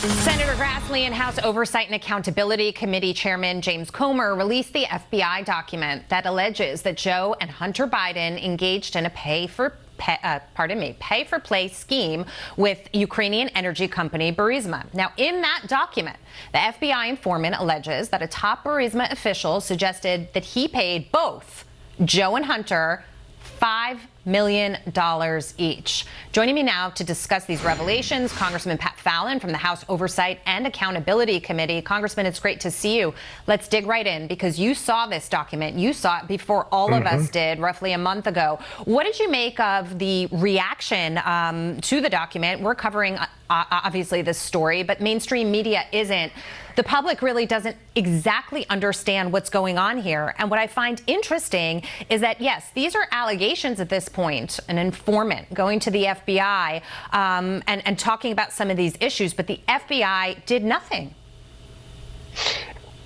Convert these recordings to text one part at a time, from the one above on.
Senator Grassley and House Oversight and Accountability Committee Chairman James Comer released the FBI document that alleges that Joe and Hunter Biden engaged in a pay for play scheme with Ukrainian energy company Burisma. Now, in that document, the FBI informant alleges that a top Burisma official suggested that he paid both Joe and Hunter $5 million each. Joining me now to discuss these revelations, Congressman Pat Fallon from the House Oversight and Accountability Committee. Congressman, it's great to see you. Let's dig right in because you saw this document. You saw it before all of us did roughly a month ago. What did you make of the reaction to the document? We're covering obviously this story, but mainstream media isn't. The public really doesn't exactly understand what's going on here. And what I find interesting is that, yes, these are allegations at this point, an informant going to the FBI and talking about some of these issues, but the FBI did nothing.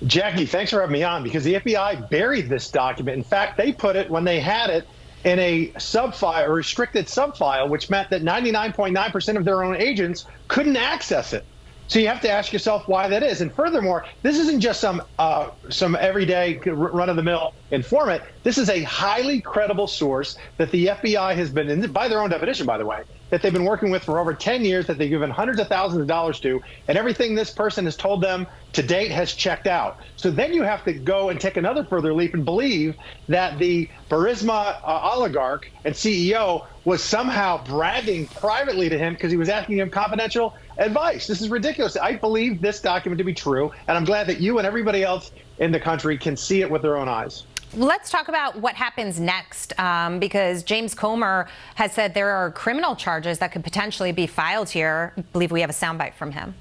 Jackie, thanks for having me on, because the FBI buried this document. In fact, they put it, when they had it, in a subfile, a restricted subfile, which meant that 99.9% of their own agents couldn't access it. So you have to ask yourself why that is. And furthermore, this isn't just some everyday run-of-the-mill informant. This is a highly credible source that the FBI has been, by their own definition, by the way, that they've been working with for over 10 years, that they've given hundreds of thousands of dollars to, and everything this person has told them to date has checked out. So then you have to go and take another further leap and believe that the Burisma oligarch and CEO was somehow bragging privately to him because he was asking him confidential advice. This is ridiculous. I believe this document to be true, and I'm glad that you and everybody else in the country can see it with their own eyes. Let's talk about what happens next, because James Comer has said there are criminal charges that could potentially be filed here. I believe we have a soundbite from him.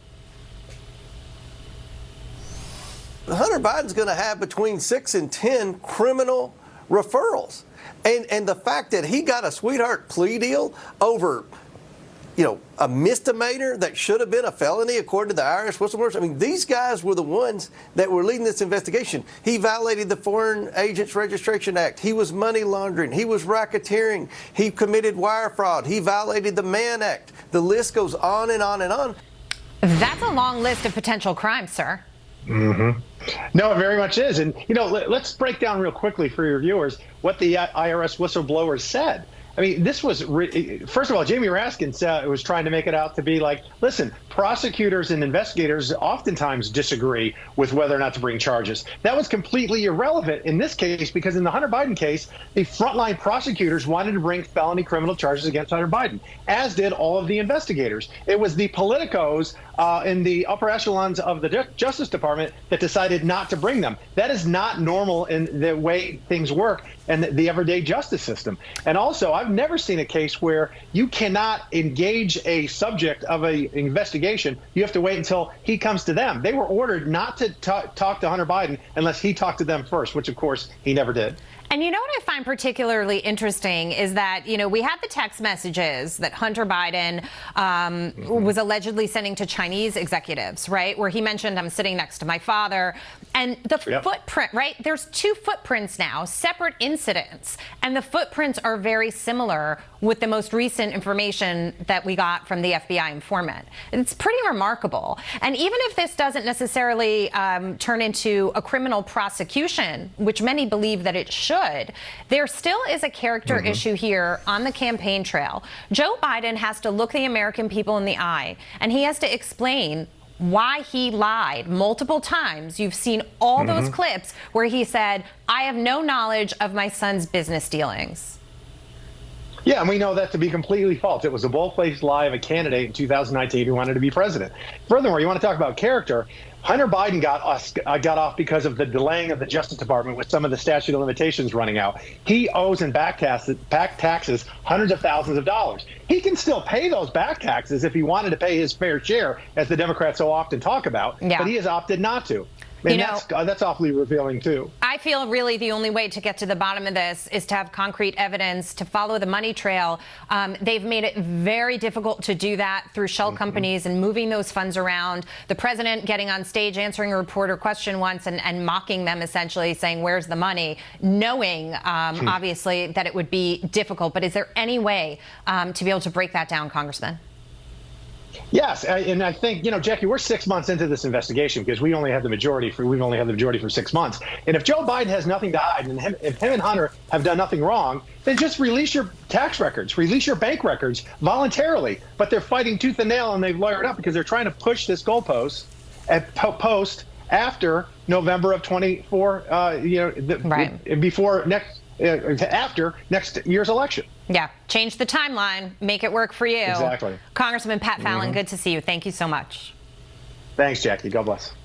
Hunter Biden's going to have between 6 and 10 criminal referrals. And the fact that he got a sweetheart plea deal over, a misdemeanor that should have been a felony according to the IRS whistleblowers. I mean, these guys were the ones that were leading this investigation. He violated the Foreign Agents Registration Act. He was money laundering. He was racketeering. He committed wire fraud. He violated the Mann Act. The list goes on and on and on. That's a long list of potential crimes, sir. Mm-hmm. No, it very much is. And, let's break down real quickly for your viewers what the IRS whistleblowers said. I mean, this was, first of all, Jamie Raskin was trying to make it out to be like, listen, prosecutors and investigators oftentimes disagree with whether or not to bring charges. That was completely irrelevant in this case, because in the Hunter Biden case, the frontline prosecutors wanted to bring felony criminal charges against Hunter Biden, as did all of the investigators. It was the politicos in the upper echelons of the Justice Department that decided not to bring them. That is not normal in the way things work and the everyday justice system. And also, I've never seen a case where you cannot engage a subject of an investigation. You have to wait until he comes to them. They were ordered not to talk to Hunter Biden unless he talked to them first, which, of course, he never did. And you know what I find particularly interesting is that, we had the text messages that Hunter Biden was allegedly sending to Chinese executives, right? Where he mentioned, I'm sitting next to my father. And the footprint, right? There's two footprints now, separate incidents. And the footprints are very similar with the most recent information that we got from the FBI informant. It's pretty remarkable. And even if this doesn't necessarily turn into a criminal prosecution, which many believe that it should, there still is a character issue here on the campaign trail. Joe Biden has to look the American people in the eye, and he has to explain why he lied multiple times. You've seen all those clips where he said, I have no knowledge of my son's business dealings. Yeah, and we know that to be completely false. It was a bold-faced lie of a candidate in 2019 who wanted to be president. Furthermore, you want to talk about character. Hunter Biden got off because of the delaying of the Justice Department with some of the statute of limitations running out. He owes in back taxes hundreds of thousands of dollars. He can still pay those back taxes if he wanted to pay his fair share, as the Democrats so often talk about, but he has opted not to. And that's awfully revealing, too. I feel really the only way to get to the bottom of this is to have concrete evidence, to follow the money trail. They've made it very difficult to do that through shell companies and moving those funds around. The president getting on stage, answering a reporter question once and mocking them, essentially saying, where's the money, knowing, obviously, that it would be difficult. But is there any way to be able to break that down, Congressman? Yes, and I think, Jackie, we're 6 months into this investigation because we've only had the majority for 6 months. And if Joe Biden has nothing to hide, and if him and Hunter have done nothing wrong, then just release your tax records, release your bank records voluntarily. But they're fighting tooth and nail, and they've lawyered up because they're trying to push this goalpost at post after November of 24. Right. Before after next year's election. Yeah, change the timeline, make it work for you. Exactly. Congressman Pat Fallon, good to see you. Thank you so much. Thanks, Jackie. God bless.